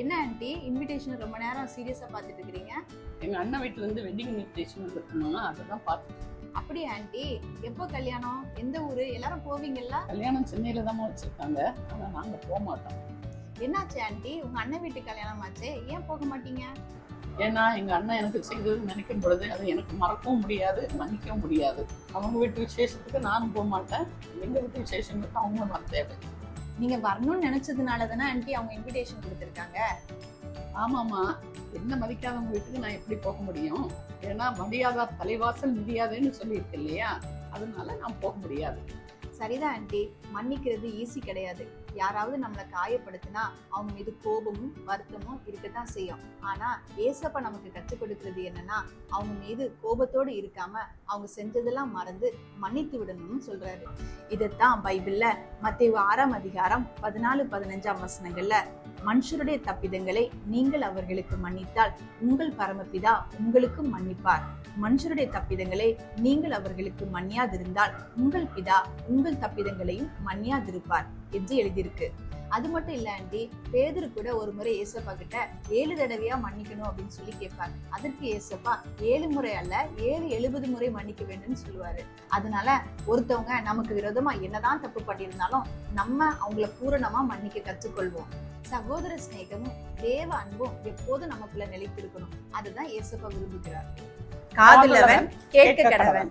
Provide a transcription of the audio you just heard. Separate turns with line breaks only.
என்ன aunty invitation ரொம்ப நேரம் சீரியஸா பார்த்துட்டு இருக்கிறீங்க?
எங்க அண்ணன் வீட்டுல இருந்து வெட்டிங் இன்விடேஷன் இருக்கணும்னா அதான் பார்த்துட்டு.
அப்படியே ஆண்டி, எப்போ கல்யாணம், எந்த ஊரு, எல்லாரும் போவீங்கல்ல?
கல்யாணம் சென்னையில தான் வச்சிருக்காங்க, ஆனா நாங்க போக மாட்டோம்.
என்னாச்சு ஆண்டி, உங்க அண்ணன் வீட்டு கல்யாணம் ஆச்சே, ஏன் போக மாட்டீங்க?
ஏன்னா எங்க அண்ணன் எனக்கு செய்தது நினைக்கும் பொழுது அது எனக்கு மறக்கவும் முடியாது, மன்னிக்கவும் முடியாது. அவங்க வீட்டு விசேஷத்துக்கு நானும் போக மாட்டேன், எங்க வீட்டு விசேஷங்களுக்கு அவங்களும் வர தேவை.
நீங்க வரணும்னு நினைச்சதுனால தானே ஆண்டி அவங்க இன்விடேஷன் கொடுத்துருக்காங்க.
ஆமாமா, என்ன மதிக்காதவங்க வீட்டுக்கு நான் எப்படி போக முடியும்? ஏன்னா மரியாதை தலைவாசல் மிதியாதுன்னு சொல்லியிருக்கு இல்லையா, அதனால நான் போக முடியாது.
சரிதான் ஆண்டி, மன்னிக்கிறது ஈஸி கிடையாது. யாராவது நம்மளை காயப்படுத்தினா அவங்க மீது கோபமும் வருத்தமும் இருக்கத்தான் செய்யும். ஆனா ஏசப்பா நமக்கு கற்றுக் கொடுக்கிறது என்னன்னா, அவங்க மீது கோபத்தோடு இருக்காம அவங்க செஞ்சதெல்லாம் மறந்து மன்னித்து விடணும்னு சொல்றாரு. இதைத்தான் பைபிள்ல மத்தேயு 6ஆம் அதிகாரம் 14-15 வசனங்கள்ல, மனுஷருடைய தப்பிதங்களை நீங்கள் அவர்களுக்கு மன்னித்தால் உங்கள் பரமபிதா உங்களுக்கும் மன்னிப்பார். மனுஷருடைய தப்பிதங்களை நீங்கள் அவர்களுக்கு மன்னியாதிருந்தால் உங்கள் பிதா உங்கள் தப்பிதங்களையும் மன்னியாதிருப்பார் என்று எழுதியிருக்கு. அது மட்டும் இல்ல ஆண்டி, பேதுரு கூட ஒரு முறை ஏசப்பா கிட்ட 7 தடவையா மன்னிக்கணும் அப்படின்னு சொல்லி கேட்பாரு. அதற்கு ஏசப்பா 7 முறை அல்ல 70 முறை மன்னிக்க வேண்டும்னு சொல்லுவாரு. அதனால ஒருத்தவங்க நமக்கு விரோதமா என்னதான் தப்பு பண்ணியிருந்தாலும் நம்ம அவங்கள பூரணமா மன்னிக்க கற்றுக்கொள்வோம். சகோதர சிநேகமும் தேவ அன்பும் எப்போதும் நமக்குள்ள நிலைத்திருக்கணும். அதுதான் ஏசப்பா விரும்புகிறார். காதுலவன் கேட்க கடவன்.